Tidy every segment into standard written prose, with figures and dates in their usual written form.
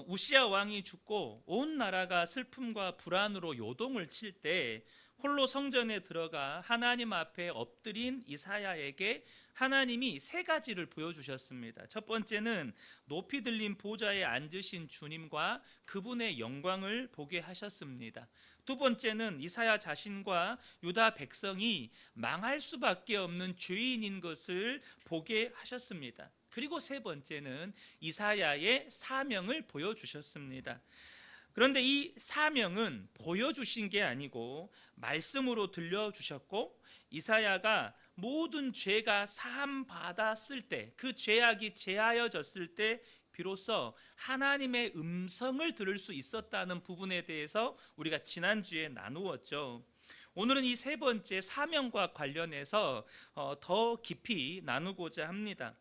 우시야 왕이 죽고 온 나라가 슬픔과 불안으로 요동을 칠 때 홀로 성전에 들어가 하나님 앞에 엎드린 이사야에게 하나님이 세 가지를 보여주셨습니다. 첫 번째는 높이 들린 보좌에 앉으신 주님과 그분의 영광을 보게 하셨습니다. 두 번째는 이사야 자신과 유다 백성이 망할 수밖에 없는 죄인인 것을 보게 하셨습니다. 그리고 세 번째는 이사야의 사명을 보여주셨습니다. 그런데 이 사명은 보여주신 게 아니고 말씀으로 들려주셨고, 이사야가 모든 죄가 사함 받았을 때, 그 죄악이 제하여졌을 때 비로소 하나님의 음성을 들을 수 있었다는 부분에 대해서 우리가 지난주에 나누었죠. 오늘은 이 세 번째 사명과 관련해서 더 깊이 나누고자 합니다.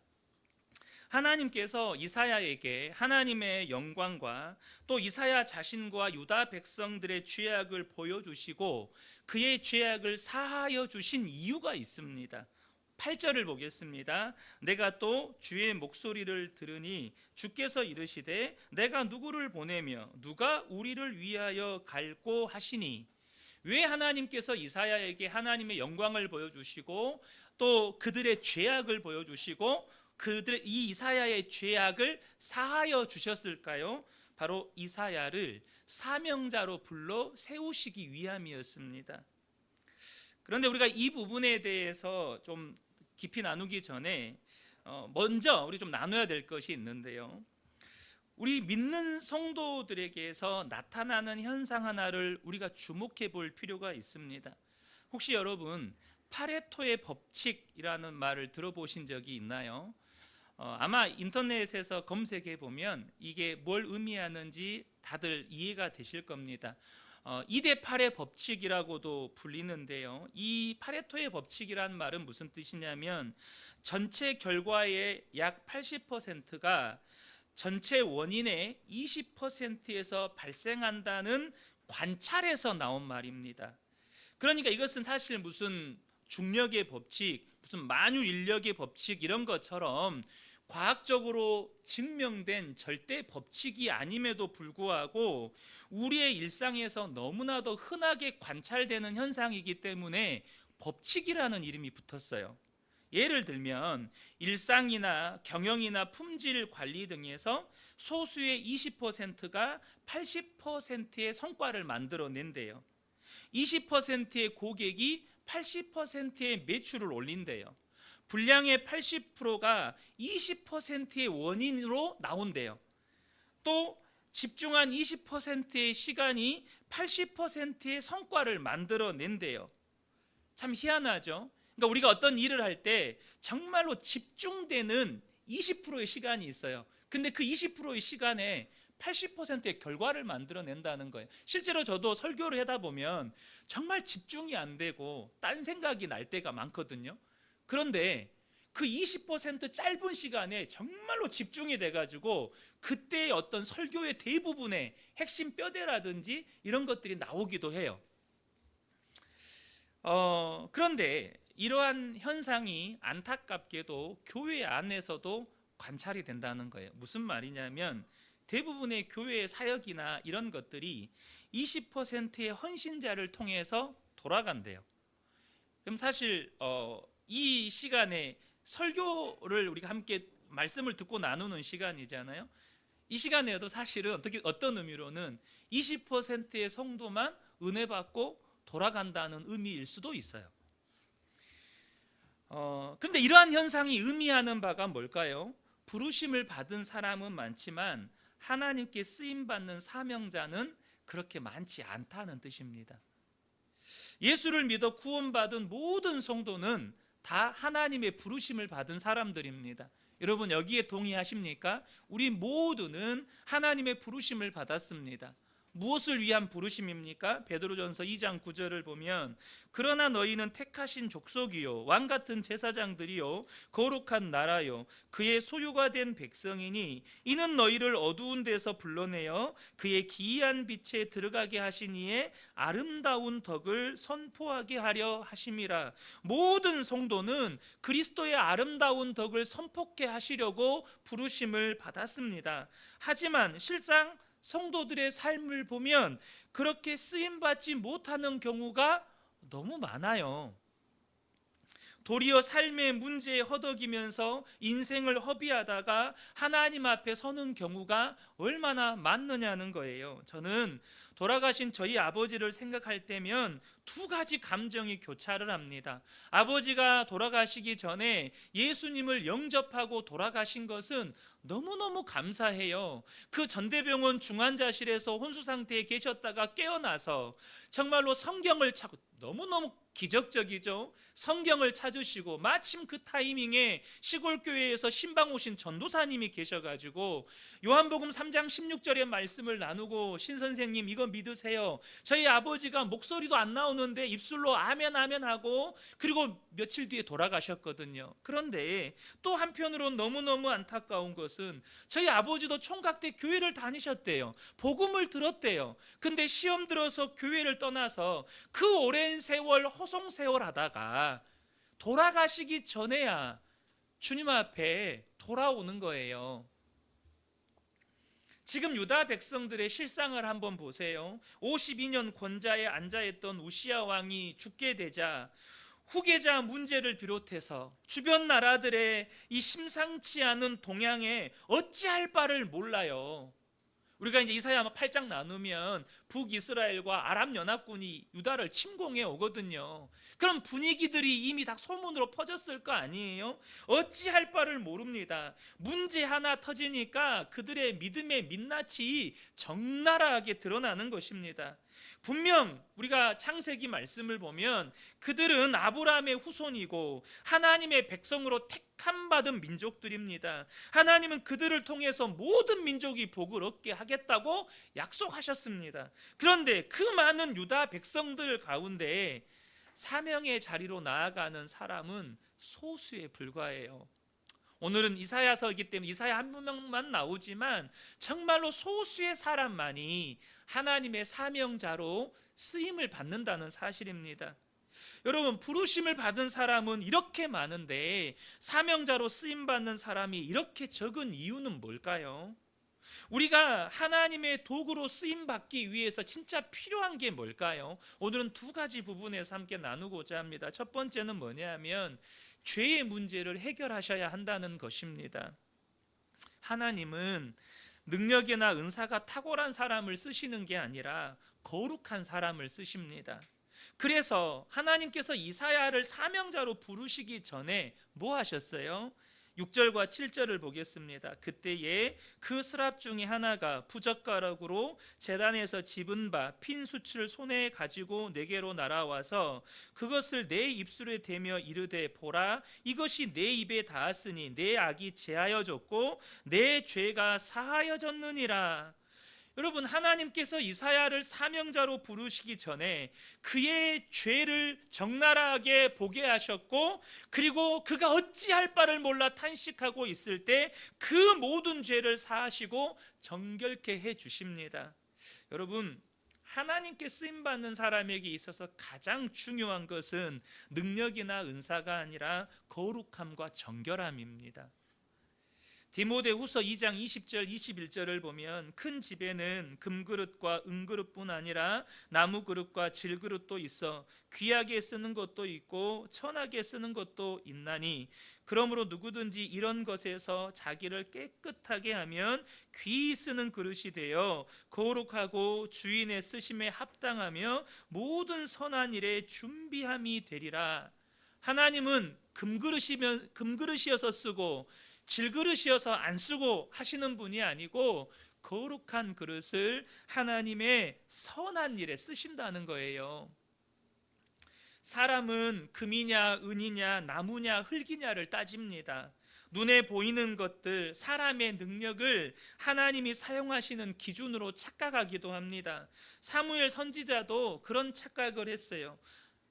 하나님께서 이사야에게 하나님의 영광과 또 이사야 자신과 유다 백성들의 죄악을 보여주시고 그의 죄악을 사하여 주신 이유가 있습니다. 8절을 보겠습니다. 내가 또 주의 목소리를 들으니 주께서 이르시되 내가 누구를 보내며 누가 우리를 위하여 갈고 하시니. 왜 하나님께서 이사야에게 하나님의 영광을 보여주시고 또 그들의 죄악을 보여주시고 그들의 이 이사야의 죄악을 사하여 주셨을까요? 바로 이사야를 사명자로 불러 세우시기 위함이었습니다. 그런데 우리가 이 부분에 대해서 좀 깊이 나누기 전에 먼저 우리 좀 나눠야 될 것이 있는데요. 우리 믿는 성도들에게서 나타나는 현상 하나를 우리가 주목해 볼 필요가 있습니다. 혹시 여러분 파레토의 법칙이라는 말을 들어보신 적이 있나요? 아마 인터넷에서 검색해 보면 이게 뭘 의미하는지 다들 이해가 되실 겁니다. 2대 8의 법칙이라고도 불리는데요. 이 파레토의 법칙이란 말은 무슨 뜻이냐면 전체 결과의 약 80%가 전체 원인의 20%에서 발생한다는 관찰에서 나온 말입니다. 그러니까 이것은 사실 무슨 중력의 법칙, 무슨 만유인력의 법칙 이런 것처럼 과학적으로 증명된 절대 법칙이 아님에도 불구하고 우리의 일상에서 너무나도 흔하게 관찰되는 현상이기 때문에 법칙이라는 이름이 붙었어요. 예를 들면 일상이나 경영이나 품질 관리 등에서 소수의 20%가 80%의 성과를 만들어낸대요. 20%의 고객이 80%의 매출을 올린대요. 불량의 80%가 20%의 원인으로 나온대요. 또 집중한 20%의 시간이 80%의 성과를 만들어낸대요. 참 희한하죠. 그러니까 우리가 어떤 일을 할 때 정말로 집중되는 20%의 시간이 있어요. 근데 그 20%의 시간에 80%의 결과를 만들어낸다는 거예요. 실제로 저도 설교를 하다 보면 정말 집중이 안 되고 딴 생각이 날 때가 많거든요. 그런데 그 20% 짧은 시간에 정말로 집중이 돼가지고 그때의 어떤 설교의 대부분의 핵심 뼈대라든지 이런 것들이 나오기도 해요. 그런데 이러한 현상이 안타깝게도 교회 안에서도 관찰이 된다는 거예요. 무슨 말이냐면 대부분의 교회의 사역이나 이런 것들이 20%의 헌신자를 통해서 돌아간대요. 그럼 사실 이 시간에 설교를 우리가 함께 말씀을 듣고 나누는 시간이잖아요. 이 시간에도 사실은 어떤 의미로는 20%의 성도만 은혜 받고 돌아간다는 의미일 수도 있어요. 그런데 이러한 현상이 의미하는 바가 뭘까요? 부르심을 받은 사람은 많지만 하나님께 쓰임받는 사명자는 그렇게 많지 않다는 뜻입니다. 예수를 믿어 구원받은 모든 성도는 다 하나님의 부르심을 받은 사람들입니다. 여러분 여기에 동의하십니까? 우리 모두는 하나님의 부르심을 받았습니다. 무엇을 위한 부르심입니까? 베드로전서 2장 9절을 보면 그러나 너희는 택하신 족속이요 왕 같은 제사장들이요 거룩한 나라요 그의 소유가 된 백성이니 이는 너희를 어두운 데서 불러내어 그의 기이한 빛에 들어가게 하신 이의 아름다운 덕을 선포하게 하려 하심이라. 모든 성도는 그리스도의 아름다운 덕을 선포케 하시려고 부르심을 받았습니다. 하지만 실상 성도들의 삶을 보면 그렇게 쓰임받지 못하는 경우가 너무 많아요. 도리어 삶의 문제에 허덕이면서 인생을 허비하다가 하나님 앞에 서는 경우가 얼마나 많느냐는 거예요. 저는 돌아가신 저희 아버지를 생각할 때면 두 가지 감정이 교차를 합니다. 아버지가 돌아가시기 전에 예수님을 영접하고 돌아가신 것은 너무너무 감사해요. 그 전대병원 중환자실에서 혼수 상태에 계셨다가 깨어나서 정말로 성경을 찾고, 너무너무 기적적이죠. 성경을 찾으시고 마침 그 타이밍에 시골 교회에서 신방 오신 전도사님이 계셔가지고 요한복음 3장 16절의 말씀을 나누고, 신 선생님 이거 믿으세요. 저희 아버지가 목소리도 안 나오는데 입술로 아멘 아멘 하고 그리고 며칠 뒤에 돌아가셨거든요. 그런데 또 한편으로 너무너무 안타까운 것은 저희 아버지도 총각대 교회를 다니셨대요. 복음을 들었대요. 근데 시험 들어서 교회를 떠나서 그 오랜 세월 허송세월 하다가 돌아가시기 전에야 주님 앞에 돌아오는 거예요. 지금 유다 백성들의 실상을 한번 보세요. 52년 권좌에 앉아있던 우시야 왕이 죽게 되자 후계자 문제를 비롯해서 주변 나라들의 이 심상치 않은 동향에 어찌할 바를 몰라요. 우리가 이제 이사야 8장 나누면 북이스라엘과 아랍 연합군이 유다를 침공해 오거든요. 그런 분위기들이 이미 다 소문으로 퍼졌을 거 아니에요? 어찌할 바를 모릅니다. 문제 하나 터지니까 그들의 믿음의 민낯이 적나라하게 드러나는 것입니다. 분명 우리가 창세기 말씀을 보면 그들은 아브라함의 후손이고 하나님의 백성으로 택함 받은 민족들입니다. 하나님은 그들을 통해서 모든 민족이 복을 얻게 하겠다고 약속하셨습니다. 그런데 그 많은 유다 백성들 가운데 사명의 자리로 나아가는 사람은 소수에 불과해요. 오늘은 이사야서이기 때문에 이사야 한 명만 나오지만 정말로 소수의 사람만이 하나님의 사명자로 쓰임을 받는다는 사실입니다. 여러분, 부르심을 받은 사람은 이렇게 많은데 사명자로 쓰임받는 사람이 이렇게 적은 이유는 뭘까요? 우리가 하나님의 도구로 쓰임받기 위해서 진짜 필요한 게 뭘까요? 오늘은 두 가지 부분에서 함께 나누고자 합니다. 첫 번째는 뭐냐면 죄의 문제를 해결하셔야 한다는 것입니다. 하나님은 능력이나 은사가 탁월한 사람을 쓰시는 게 아니라 거룩한 사람을 쓰십니다. 그래서 하나님께서 이사야를 사명자로 부르시기 전에 뭐 하셨어요? 6절과 7절을 보겠습니다. 그때에 그 스랍 중에 하나가 부젓가락으로 제단에서 집은 바 핀 숯을 손에 가지고 내게로 날아와서 그것을 내 입술에 대며 이르되 보라 이것이 내 입에 닿았으니 내 악이 제하여졌고 내 죄가 사하여졌느니라. 여러분, 하나님께서 이사야를 사명자로 부르시기 전에 그의 죄를 적나라하게 보게 하셨고, 그리고 그가 어찌할 바를 몰라 탄식하고 있을 때 그 모든 죄를 사하시고 정결케 해 주십니다. 여러분, 하나님께 쓰임받는 사람에게 있어서 가장 중요한 것은 능력이나 은사가 아니라 거룩함과 정결함입니다. 디모데후서 2장 20절 21절을 보면 큰 집에는 금그릇과 은그릇뿐 아니라 나무그릇과 질그릇도 있어 귀하게 쓰는 것도 있고 천하게 쓰는 것도 있나니 그러므로 누구든지 이런 것에서 자기를 깨끗하게 하면 귀히 쓰는 그릇이 되어 거룩하고 주인의 쓰심에 합당하며 모든 선한 일에 준비함이 되리라. 하나님은 금그릇이어서 쓰고 질그릇이어서 안 쓰고 하시는 분이 아니고 거룩한 그릇을 하나님의 선한 일에 쓰신다는 거예요. 사람은 금이냐 은이냐 나무냐 흙이냐를 따집니다. 눈에 보이는 것들, 사람의 능력을 하나님이 사용하시는 기준으로 착각하기도 합니다. 사무엘 선지자도 그런 착각을 했어요.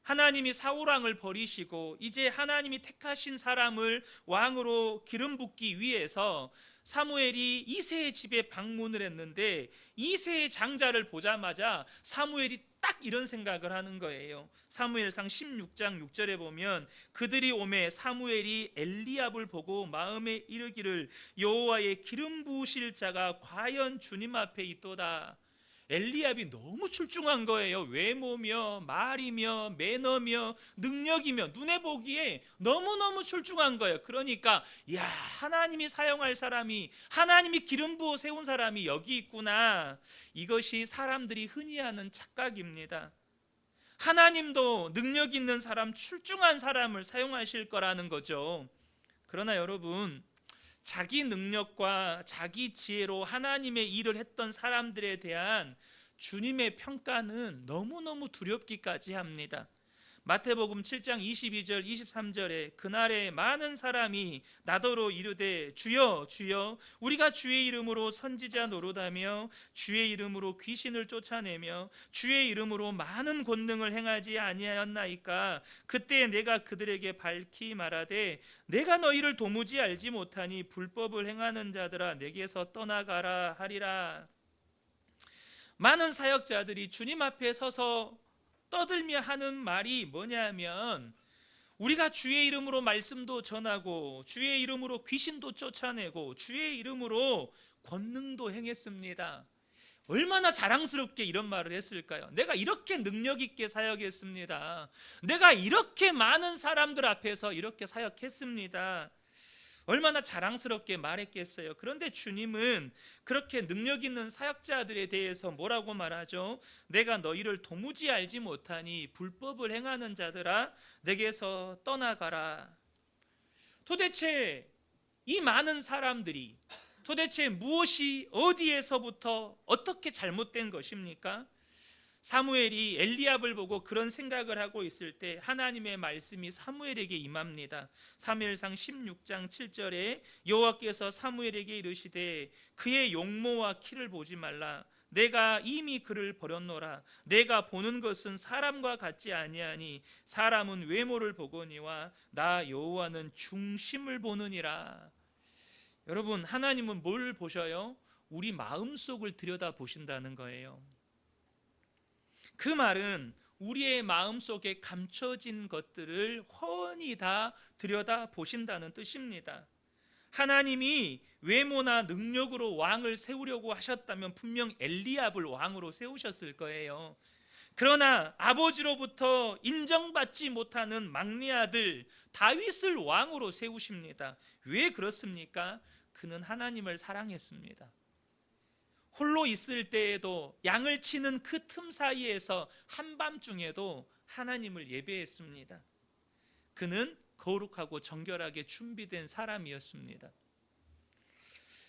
하나님이 사울왕을 버리시고 이제 하나님이 택하신 사람을 왕으로 기름 붓기 위해서 사무엘이 이새의 집에 방문을 했는데 이새의 장자를 보자마자 사무엘이 딱 이런 생각을 하는 거예요. 사무엘상 16장 6절에 보면 그들이 오매 사무엘이 엘리압을 보고 마음에 이르기를 여호와의 기름 부으실 자가 과연 주님 앞에 있도다. 엘리압이 너무 출중한 거예요. 외모며 말이며 매너며 능력이며 눈에 보기에 너무너무 출중한 거예요. 그러니까 야, 하나님이 사용할 사람이, 하나님이 기름 부어 세운 사람이 여기 있구나. 이것이 사람들이 흔히 하는 착각입니다. 하나님도 능력 있는 사람, 출중한 사람을 사용하실 거라는 거죠. 그러나 여러분, 자기 능력과 자기 지혜로 하나님의 일을 했던 사람들에 대한 주님의 평가는 너무너무 두렵기까지 합니다. 마태복음 7장 22절 23절에 그날에 많은 사람이 나더러 이르되 주여 주여 우리가 주의 이름으로 선지자 노릇하며 주의 이름으로 귀신을 쫓아내며 주의 이름으로 많은 권능을 행하지 아니하였나이까. 그때 내가 그들에게 밝히 말하되 내가 너희를 도무지 알지 못하니 불법을 행하는 자들아 내게서 떠나가라 하리라. 많은 사역자들이 주님 앞에 서서 떠들며 하는 말이 뭐냐면 우리가 주의 이름으로 말씀도 전하고 주의 이름으로 귀신도 쫓아내고 주의 이름으로 권능도 행했습니다. 얼마나 자랑스럽게 이런 말을 했을까요? 내가 이렇게 능력 있게 사역했습니다. 내가 이렇게 많은 사람들 앞에서 이렇게 사역했습니다. 얼마나 자랑스럽게 말했겠어요. 그런데 주님은 그렇게 능력 있는 사역자들에 대해서 뭐라고 말하죠? 내가 너희를 도무지 알지 못하니 불법을 행하는 자들아 내게서 떠나가라. 도대체 이 많은 사람들이 도대체 무엇이 어디에서부터 어떻게 잘못된 것입니까? 사무엘이 엘리압을 보고 그런 생각을 하고 있을 때 하나님의 말씀이 사무엘에게 임합니다. 사무엘상 16장 7절에 여호와께서 사무엘에게 이르시되 그의 용모와 키를 보지 말라. 내가 이미 그를 버렸노라. 내가 보는 것은 사람과 같지 아니하니 사람은 외모를 보거니와 나 여호와는 중심을 보느니라. 여러분, 하나님은 뭘 보셔요? 우리 마음속을 들여다 보신다는 거예요. 그 말은 우리의 마음속에 감춰진 것들을 훤히 다 들여다 보신다는 뜻입니다. 하나님이 외모나 능력으로 왕을 세우려고 하셨다면 분명 엘리압을 왕으로 세우셨을 거예요. 그러나 아버지로부터 인정받지 못하는 막내 아들 다윗을 왕으로 세우십니다. 왜 그렇습니까? 그는 하나님을 사랑했습니다. 홀로 있을 때에도 양을 치는 그 틈 사이에서 한밤중에도 하나님을 예배했습니다. 그는 거룩하고 정결하게 준비된 사람이었습니다.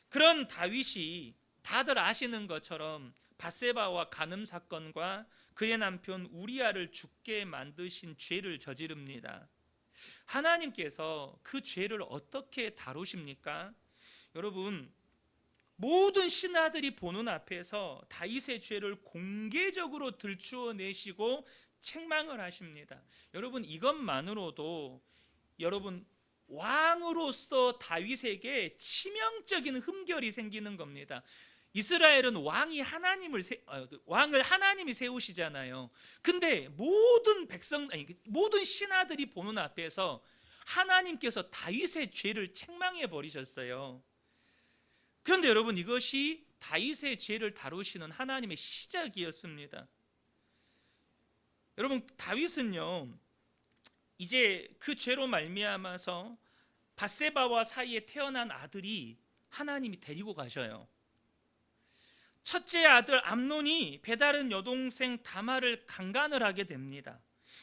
그런 다윗이 다들 아시는 것처럼 밧세바와 간음 사건과 그의 남편 우리아를 죽게 만드신 죄를 저지릅니다. 하나님께서 그 죄를 어떻게 다루십니까? 여러분, 모든 신하들이 보는 앞에서 다윗의 죄를 공개적으로 들추어내시고 책망을 하십니다. 여러분, 이것만으로도 여러분 왕으로서 다윗에게 치명적인 흠결이 생기는 겁니다. 이스라엘은 왕을 하나님이 세우시잖아요. 근데 모든 신하들이 보는 앞에서 하나님께서 다윗의 죄를 책망해 버리셨어요. 그런데 여러분, 이것이 다윗의 죄를 다루시는 하나님의 시작이었습니다. 여러분, 다윗은요 이제 그 죄로 말미암아서 밧세바와 사이에 태어난 아들이 하나님이 데리고 가셔요. 첫째 아들 암논이 배다른 여동생 다말을 강간을 하게 됩니다.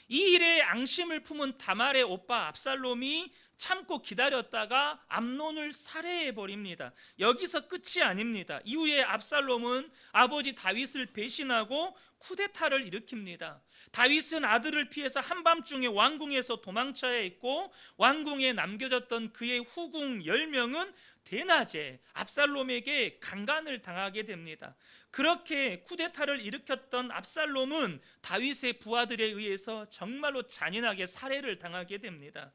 이 일에 앙심을 품은 다말의 오빠 압살롬이 참고 기다렸다가 암논을 살해해 버립니다. 여기서 끝이 아닙니다. 이후에 압살롬은 아버지 다윗을 배신하고 쿠데타를 일으킵니다. 다윗은 아들을 피해서 한밤중에 왕궁에서 도망쳐야 했고, 왕궁에 남겨졌던 그의 후궁 10명은 대낮에 압살롬에게 강간을 당하게 됩니다. 그렇게 쿠데타를 일으켰던 압살롬은 다윗의 부하들에 의해서 정말로 잔인하게 살해를 당하게 됩니다.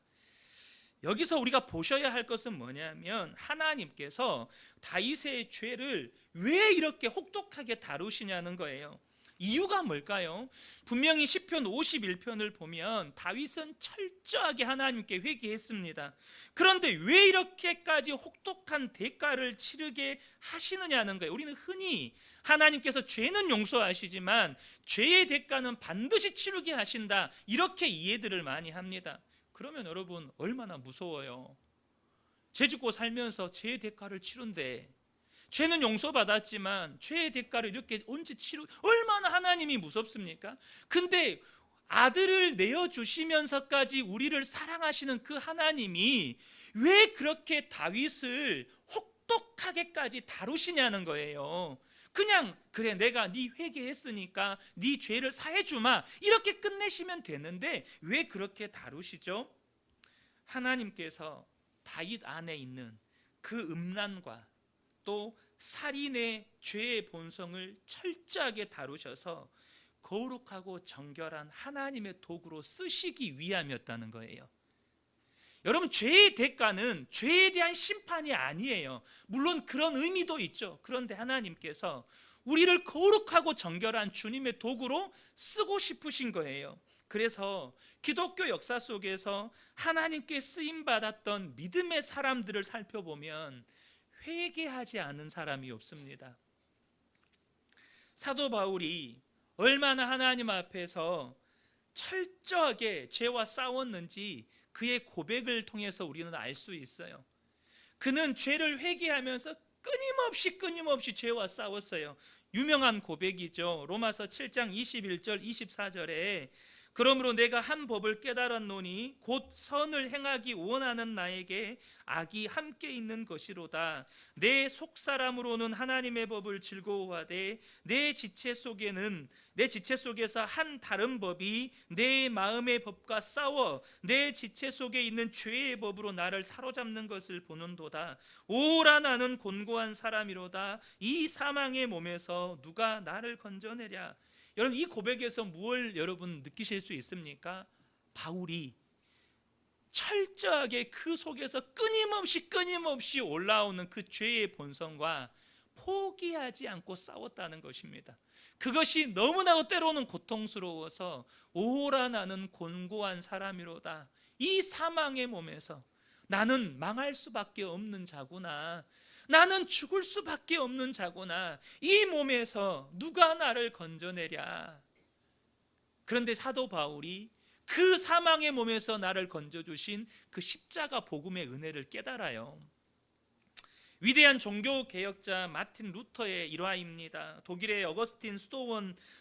여기서 우리가 보셔야 할 것은 뭐냐면, 하나님께서 다윗의 죄를 왜 이렇게 혹독하게 다루시냐는 거예요. 이유가 뭘까요? 분명히 시편 51편을 보면 다윗은 철저하게 하나님께 회개했습니다. 그런데 왜 이렇게까지 혹독한 대가를 치르게 하시느냐는 거예요. 우리는 흔히 하나님께서 죄는 용서하시지만 죄의 대가는 반드시 치르게 하신다, 이렇게 이해들을 많이 합니다. 그러면 여러분, 얼마나 무서워요. 죄 짓고 살면서 죄의 대가를 치른대. 죄는 용서받았지만 죄의 대가를 이렇게 언제 얼마나 하나님이 무섭습니까? 근데 아들을 내어주시면서까지 우리를 사랑하시는 그 하나님이 왜 그렇게 다윗을 혹독하게까지 다루시냐는 거예요. 그냥 그래, 내가 네 회개했으니까 네 죄를 사해주마, 이렇게 끝내시면 되는데 왜 그렇게 다루시죠? 하나님께서 다윗 안에 있는 그 음란과 또 살인의 죄의 본성을 철저하게 다루셔서 거룩하고 정결한 하나님의 도구로 쓰시기 위함이었다는 거예요. 여러분, 죄의 대가는 죄에 대한 심판이 아니에요. 물론 그런 의미도 있죠. 그런데 하나님께서 우리를 거룩하고 정결한 주님의 도구로 쓰고 싶으신 거예요. 그래서 기독교 역사 속에서 하나님께 쓰임받았던 믿음의 사람들을 살펴보면 회개하지 않은 사람이 없습니다. 사도 바울이 얼마나 하나님 앞에서 철저하게 죄와 싸웠는지 그의 고백을 통해서 우리는 알 수 있어요. 그는 죄를 회개하면서 끊임없이 죄와 싸웠어요. 유명한 고백이죠. 로마서 7장 21절 24절에 그러므로 내가 한 법을 깨달았노니 곧 선을 행하기 원하는 나에게 악이 함께 있는 것이로다. 내 속사람으로는 하나님의 법을 즐거워하되 내 지체 속에서 한 다른 법이 내 마음의 법과 싸워 내 지체 속에 있는 죄의 법으로 나를 사로잡는 것을 보는도다. 오라, 나는 곤고한 사람이로다. 이 사망의 몸에서 누가 나를 건져내랴. 여러분, 이 고백에서 무엇을 여러분 느끼실 수 있습니까? 바울이 철저하게 그 속에서 끊임없이 올라오는 그 죄의 본성과 포기하지 않고 싸웠다는 것입니다. 그것이 너무나도 때로는 고통스러워서 오라, 나는 곤고한 사람이로다. 이 사망의 몸에서 나는 망할 수밖에 없는 자구나, 나는 죽을 수밖에 없는 자구나, 이 몸에서 누가 나를 건져내랴. 그런데 사도 바울이 그 사망의 몸에서 나를 건져주신 그 십자가 복음의 은혜를 깨달아요. 위대한 종교개혁자 마틴 루터의 일화입니다. 독일의 어거스틴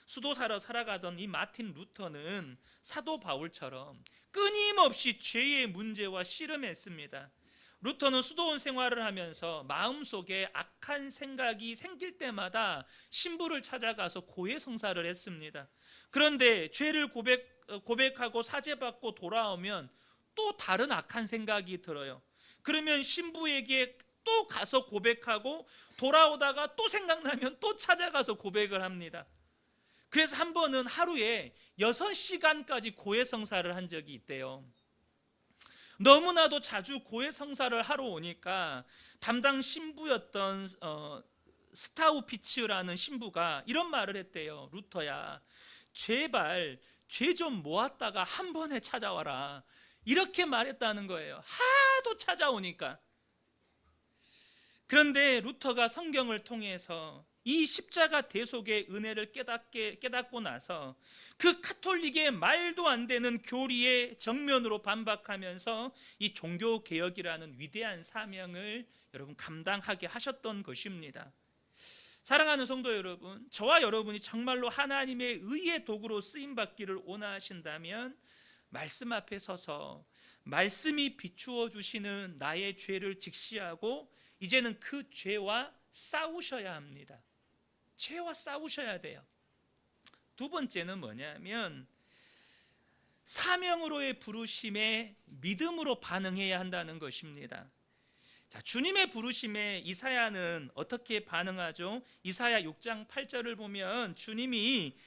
수도사로 살아가던 이 마틴 루터는 사도 바울처럼 끊임없이 죄의 문제와 씨름했습니다. 루터는 수도원 생활을 하면서 마음속에 악한 생각이 생길 때마다 신부를 찾아가서 고해성사를 했습니다. 그런데 죄를 고백하고 사죄받고 돌아오면 또 다른 악한 생각이 들어요. 그러면 신부에게 또 가서 고백하고 돌아오다가 또 생각나면 또 찾아가서 고백을 합니다. 그래서 한 번은 하루에 6시간까지 고해성사를 한 적이 있대요. 너무나도 자주 고해성사를 하러 오니까 담당 신부였던 스타우피츠라는 신부가 이런 말을 했대요. 루터야, 제발 죄 좀 모았다가 한 번에 찾아와라, 이렇게 말했다는 거예요. 하도 찾아오니까. 그런데 루터가 성경을 통해서 이 십자가 대속의 은혜를 깨닫고 나서 그 카톨릭의 말도 안 되는 교리에 정면으로 반박하면서 이 종교개혁이라는 위대한 사명을 여러분 감당하게 하셨던 것입니다. 사랑하는 성도 여러분, 저와 여러분이 정말로 하나님의 의의 도구로 쓰임받기를 원하신다면 말씀 앞에 서서 말씀이 비추어 주시는 나의 죄를 직시하고 이제는 그 죄와 싸우셔야 합니다. 죄와 싸우셔야 돼요. 두 번째는 뭐냐면 사명으로의 부르심에 믿음으로 반응해야 한다는 것입니다. 자, 주님의 부르심에 이사야는 어떻게 반응하죠? 이사야 6장 8절을 보면 주님이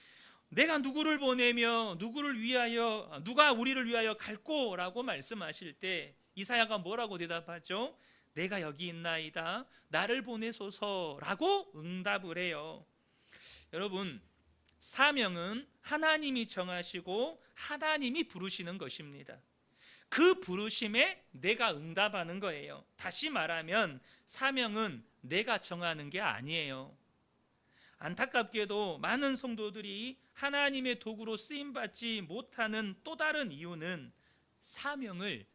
내가 누구를 보내며 누구를 위하여 누가 우리를 위하여 갈꼬라고 말씀하실 때 이사야가 뭐라고 대답하죠? 내가 여기 있나이다 나를 보내소서라고 응답을 해요. 여러분, 사명은 하나님이 정하시고 하나님이 부르시는 것입니다. 그 부르심에 내가 응답하는 거예요. 다시 말하면 사명은 내가 정하는 게 아니에요. 안타깝게도 많은 성도들이 하나님의 도구로 쓰임받지 못하는 또 다른 이유는 사명을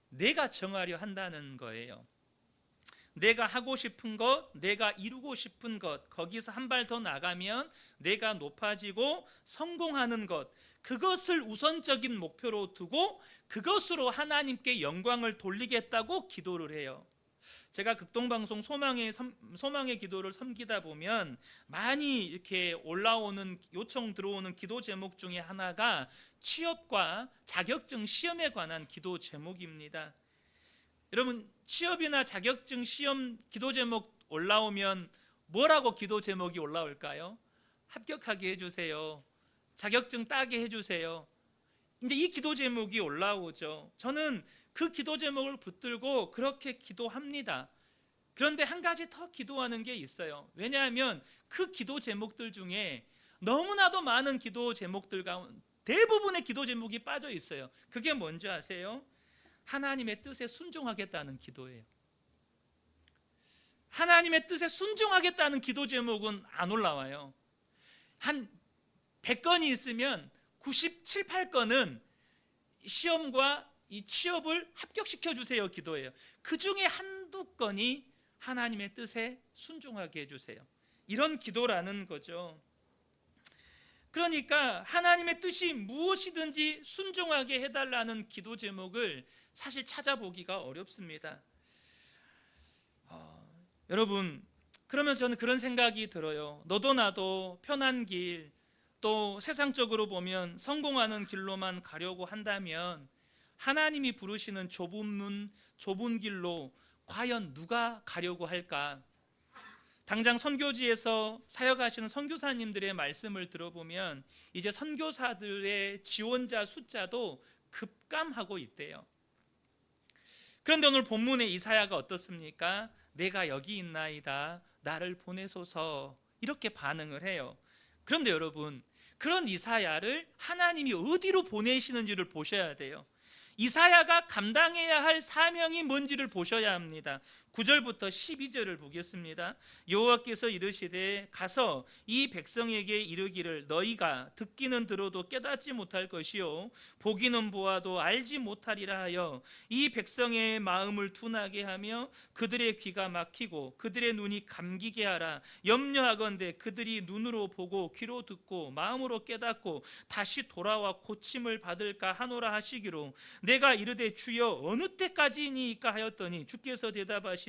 내가 정하려 한다는 거예요. 내가 하고 싶은 것, 내가 이루고 싶은 것, 거기서 한 발 더 나가면 내가 높아지고 성공하는 것, 그것을 우선적인 목표로 두고 그것으로 하나님께 영광을 돌리겠다고 기도를 해요. 제가 극동방송 소망의 기도를 섬기다 보면 많이 이렇게 올라오는 요청 들어오는 기도 제목 중에 하나가 취업과 자격증 시험에 관한 기도 제목입니다. 여러분, 취업이나 자격증 시험 기도 제목 올라오면 뭐라고 기도 제목이 올라올까요? 합격하게 해주세요. 자격증 따게 해주세요. 이제 이 기도 제목이 올라오죠. 저는 그 기도 제목을 붙들고 그렇게 기도합니다. 그런데 한 가지 더 기도하는 게 있어요. 왜냐하면 그 기도 제목들 중에 너무나도 많은 기도 제목들 가운데 대부분의 기도 제목이 빠져 있어요. 그게 뭔지 아세요? 하나님의 뜻에 순종하겠다는 기도예요. 하나님의 뜻에 순종하겠다는 기도 제목은 안 올라와요. 한 100건이 있으면 97, 8건은 시험과 이 취업을 합격시켜 주세요 기도예요. 그 중에 한두 건이 하나님의 뜻에 순종하게 해주세요. 이런 기도라는 거죠. 그러니까 하나님의 뜻이 무엇이든지 순종하게 해달라는 기도 제목을 사실 찾아보기가 어렵습니다. 여러분, 그러면 저는 그런 생각이 들어요. 너도 나도 편한 길, 또 세상적으로 보면 성공하는 길로만 가려고 한다면 하나님이 부르시는 좁은 문, 좁은 길로 과연 누가 가려고 할까? 당장 선교지에서 사역하시는 선교사님들의 말씀을 들어보면 이제 선교사들의 지원자 숫자도 급감하고 있대요. 그런데 오늘 본문의 이사야가 어떻습니까? 내가 여기 있나이다 나를 보내소서 이렇게 반응을 해요. 그런데 여러분, 그런 이사야를 하나님이 어디로 보내시는지를 보셔야 돼요. 이사야가 감당해야 할 사명이 뭔지를 보셔야 합니다. 9절부터 12절을 보겠습니다. 여호와께서 이르시되 가서 이 백성에게 이르기를 너희가 듣기는 들어도 깨닫지 못할 것이요 보기는 보아도 알지 못하리라 하여 이 백성의 마음을 둔하게 하며 그들의 귀가 막히고 그들의 눈이 감기게 하라. 염려하건대 그들이 눈으로 보고 귀로 듣고 마음으로 깨닫고 다시 돌아와 고침을 받을까 하노라 하시기로 내가 이르되 주여 어느 때까지니까 하였더니 주께서 대답하시되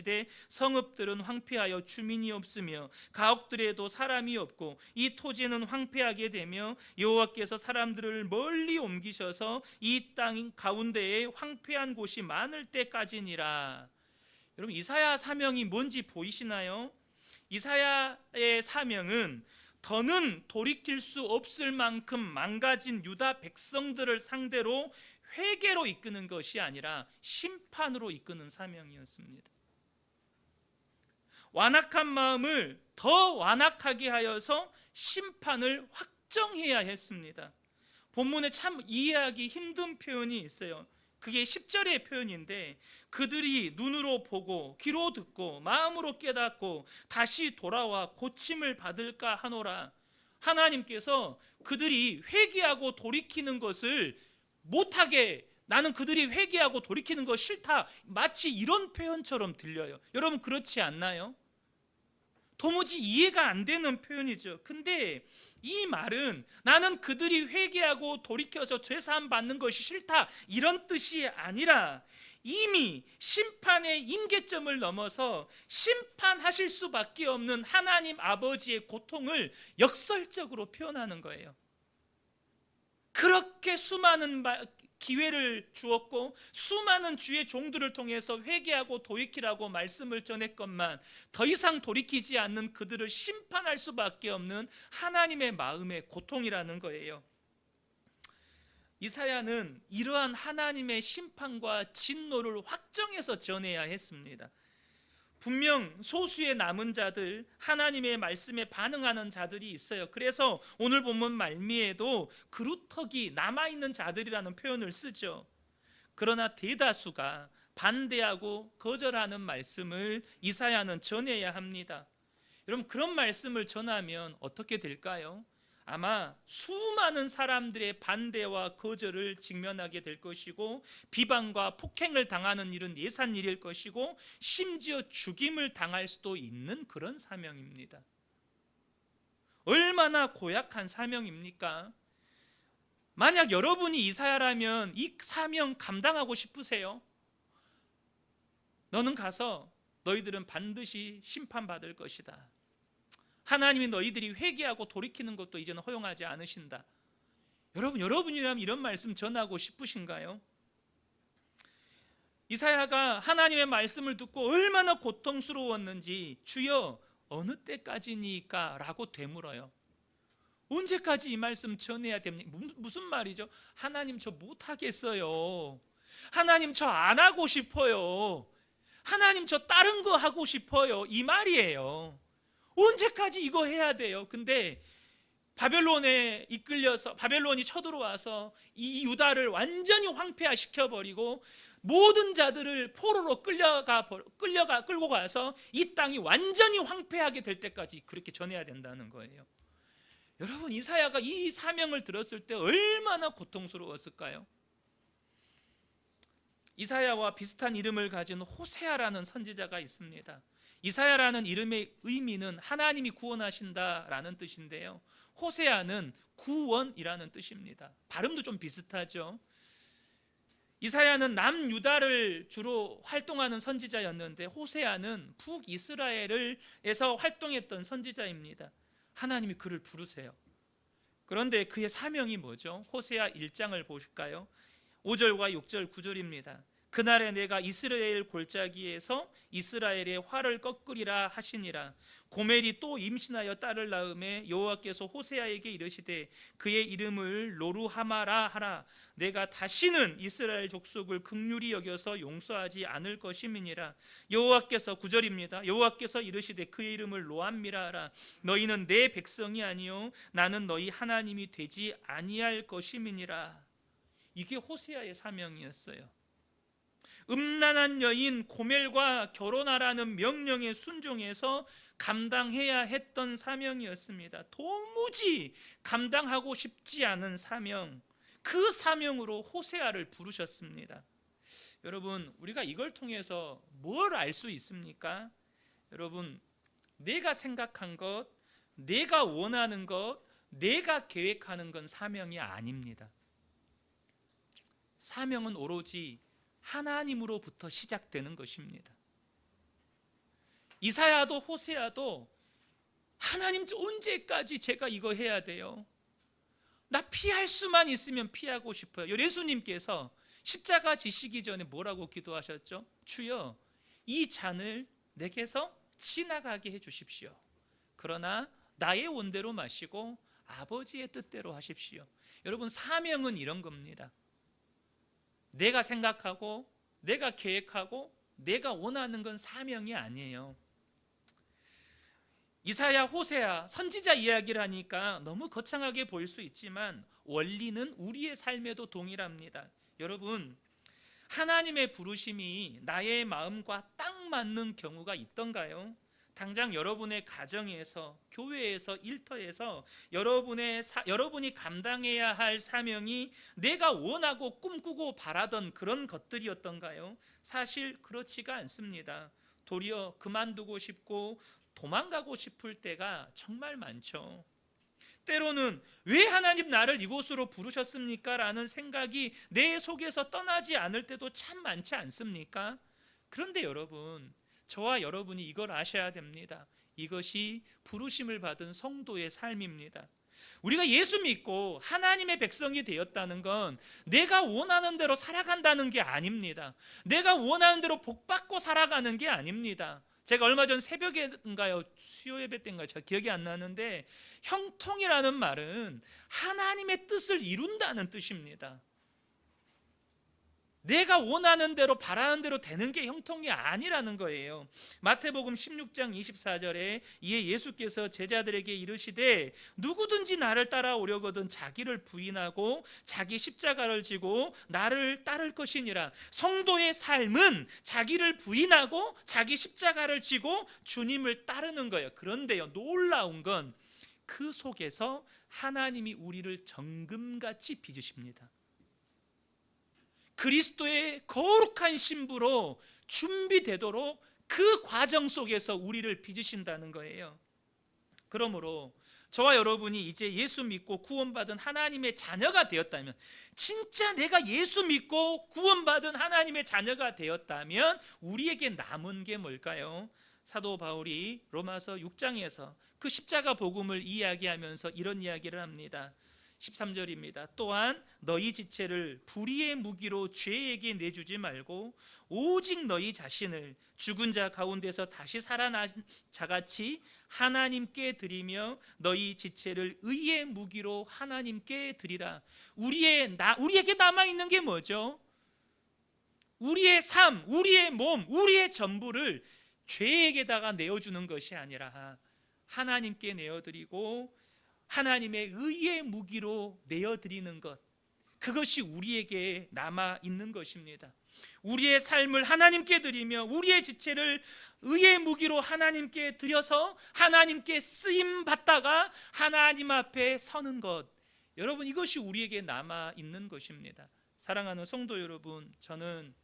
성읍들은 황폐하여 주민이 없으며 가옥들에도 사람이 없고 이 토지는 황폐하게 되며 여호와께서 사람들을 멀리 옮기셔서 이 땅 가운데에 황폐한 곳이 많을 때까지니라. 여러분, 이사야 사명이 뭔지 보이시나요? 이사야의 사명은 더는 돌이킬 수 없을 만큼 망가진 유다 백성들을 상대로 회개로 이끄는 것이 아니라 심판으로 이끄는 사명이었습니다. 완악한 마음을 더 완악하게 하여서 심판을 확정해야 했습니다. 본문에 참 이해하기 힘든 표현이 있어요. 그게 10절의 표현인데 그들이 눈으로 보고 귀로 듣고 마음으로 깨닫고 다시 돌아와 고침을 받을까 하노라. 하나님께서 그들이 회개하고 돌이키는 것을 못하게, 나는 그들이 회개하고 돌이키는 거 싫다, 마치 이런 표현처럼 들려요. 여러분, 그렇지 않나요? 도무지 이해가 안 되는 표현이죠. 근데 이 말은 나는 그들이 회개하고 돌이켜서 죄사함 받는 것이 싫다, 이런 뜻이 아니라 이미 심판의 임계점을 넘어서 심판하실 수밖에 없는 하나님 아버지의 고통을 역설적으로 표현하는 거예요. 그렇게 수많은 기회를 주었고 수많은 주의 종들을 통해서 회개하고 돌이키라고 말씀을 전했건만 더 이상 돌이키지 않는 그들을 심판할 수밖에 없는 하나님의 마음의 고통이라는 거예요. 이사야는 이러한 하나님의 심판과 진노를 확정해서 전해야 했습니다. 분명 소수의 남은 자들, 하나님의 말씀에 반응하는 자들이 있어요. 그래서 오늘 본문 말미에도 그루터기 남아있는 자들이라는 표현을 쓰죠. 그러나 대다수가 반대하고 거절하는 말씀을 이사야는 전해야 합니다. 여러분, 그런 말씀을 전하면 어떻게 될까요? 아마 수많은 사람들의 반대와 거절을 직면하게 될 것이고 비방과 폭행을 당하는 일은 예산일일 것이고 심지어 죽임을 당할 수도 있는 그런 사명입니다. 얼마나 고약한 사명입니까? 만약 여러분이 이사야라면 이 사명 감당하고 싶으세요? 너는 가서 너희들은 반드시 심판받을 것이다. 하나님이 너희들이 회개하고 돌이키는 것도 이제는 허용하지 않으신다. 여러분이라면 이런 말씀 전하고 싶으신가요? 이사야가 하나님의 말씀을 듣고 얼마나 고통스러웠는지 주여 어느 때까지니까? 라고 되물어요. 언제까지 이 말씀 전해야 됩니까? 무슨 말이죠? 하나님 저 못하겠어요. 하나님 저 안 하고 싶어요. 하나님 저 다른 거 하고 싶어요. 이 말이에요. 언제까지 이거 해야 돼요? 근데 바벨론에 이끌려서 바벨론이 쳐들어와서 이 유다를 완전히 황폐화시켜버리고 모든 자들을 포로로 끌고 가서 이 땅이 완전히 황폐하게 될 때까지 그렇게 전해야 된다는 거예요. 여러분, 이사야가 이 사명을 들었을 때 얼마나 고통스러웠을까요? 이사야와 비슷한 이름을 가진 호세아라는 선지자가 있습니다. 이사야라는 이름의 의미는 하나님이 구원하신다라는 뜻인데요, 호세아는 구원이라는 뜻입니다. 발음도 좀 비슷하죠. 이사야는 남유다를 주로 활동하는 선지자였는데 호세아는 북이스라엘에서 활동했던 선지자입니다. 하나님이 그를 부르세요. 그런데 그의 사명이 뭐죠? 호세아 1장을 보실까요? 5절과 6절 9절입니다. 그날에 내가 이스라엘 골짜기에서 이스라엘의 활을 꺾으리라 하시니라. 고멜이 또 임신하여 딸을 낳음에 여호와께서 호세아에게 이르시되 그의 이름을 로루하마라 하라. 내가 다시는 이스라엘 족속을 긍휼히 여겨서 용서하지 않을 것임이니라. 여호와께서 9절입니다. 여호와께서 이르시되 그의 이름을 로암미라 하라. 너희는 내 백성이 아니요 나는 너희 하나님이 되지 아니할 것임이니라. 이게 호세아의 사명이었어요. 음란한 여인 고멜과 결혼하라는 명령에 순종해서 감당해야 했던 사명이었습니다. 도무지 감당하고 싶지 않은 사명, 그 사명으로 호세아를 부르셨습니다. 여러분, 우리가 이걸 통해서 뭘 알 수 있습니까? 여러분, 내가 생각한 것, 내가 원하는 것, 내가 계획하는 건 사명이 아닙니다. 사명은 오로지 하나님으로부터 시작되는 것입니다. 이사야도 호세아도 하나님 언제까지 제가 이거 해야 돼요? 나 피할 수만 있으면 피하고 싶어요. 예수님께서 십자가 지시기 전에 뭐라고 기도하셨죠? 주여 이 잔을 내게서 지나가게 해주십시오. 그러나 나의 원대로 마시고 아버지의 뜻대로 하십시오. 여러분, 사명은 이런 겁니다. 내가 생각하고 내가 계획하고 내가 원하는 건 사명이 아니에요. 이사야, 호세아 선지자 이야기를 하니까 너무 거창하게 보일 수 있지만 원리는 우리의 삶에도 동일합니다. 여러분, 하나님의 부르심이 나의 마음과 딱 맞는 경우가 있던가요? 당장 여러분의 가정에서, 교회에서, 일터에서 여러분이 감당해야 할 사명이 내가 원하고 꿈꾸고 바라던 그런 것들이었던가요? 사실 그렇지가 않습니다. 도리어 그만두고 싶고 도망가고 싶을 때가 정말 많죠. 때로는 왜 하나님 나를 이곳으로 부르셨습니까? 라는 생각이 내 속에서 떠나지 않을 때도 참 많지 않습니까? 그런데 여러분, 저와 여러분이 이걸 아셔야 됩니다. 이것이 부르심을 받은 성도의 삶입니다. 우리가 예수 믿고 하나님의 백성이 되었다는 건 내가 원하는 대로 살아간다는 게 아닙니다. 내가 원하는 대로 복받고 살아가는 게 아닙니다. 제가 얼마 전 새벽에인가요? 수요 예배 때인가요? 잘 기억이 안 나는데, 형통이라는 말은 하나님의 뜻을 이룬다는 뜻입니다. 내가 원하는 대로 바라는 대로 되는 게 형통이 아니라는 거예요. 마태복음 16장 24절에 이에 예수께서 제자들에게 이르시되 누구든지 나를 따라오려거든 자기를 부인하고 자기 십자가를 지고 나를 따를 것이니라. 성도의 삶은 자기를 부인하고 자기 십자가를 지고 주님을 따르는 거예요. 그런데요, 놀라운 건 그 속에서 하나님이 우리를 정금같이 빚으십니다. 그리스도의 거룩한 신부로 준비되도록 그 과정 속에서 우리를 빚으신다는 거예요. 그러므로 저와 여러분이 이제 예수 믿고 구원받은 하나님의 자녀가 되었다면, 진짜 내가 예수 믿고 구원받은 하나님의 자녀가 되었다면 우리에게 남은 게 뭘까요? 사도 바울이 로마서 6장에서 그 십자가 복음을 이야기하면서 이런 이야기를 합니다. 13절입니다. 또한 너희 지체를 불의의 무기로 죄에게 내주지 말고 오직 너희 자신을 죽은 자 가운데서 다시 살아난 자같이 하나님께 드리며 너희 지체를 의의 무기로 하나님께 드리라. 우리에게 남아있는 게 뭐죠? 우리의 삶, 우리의 몸, 우리의 전부를 죄에게다가 내어주는 것이 아니라 하나님께 내어드리고 하나님의 의의 무기로 내어드리는 것, 그것이 우리에게 남아있는 것입니다. 우리의 삶을 하나님께 드리며 우리의 지체를 의의 무기로 하나님께 드려서 하나님께 쓰임받다가 하나님 앞에 서는 것, 여러분, 이것이 우리에게 남아있는 것입니다. 사랑하는 성도 여러분, 저는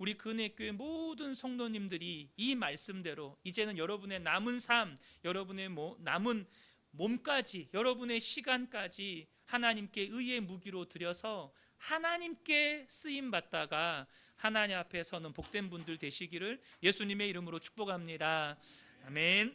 우리 근혜교회 모든 성도님들이 이 말씀대로 이제는 여러분의 남은 삶, 여러분의 남은 몸까지, 여러분의 시간까지 하나님께 의의 무기로 드려서 하나님께 쓰임받다가 하나님 앞에 서는 복된 분들 되시기를 예수님의 이름으로 축복합니다. 아멘.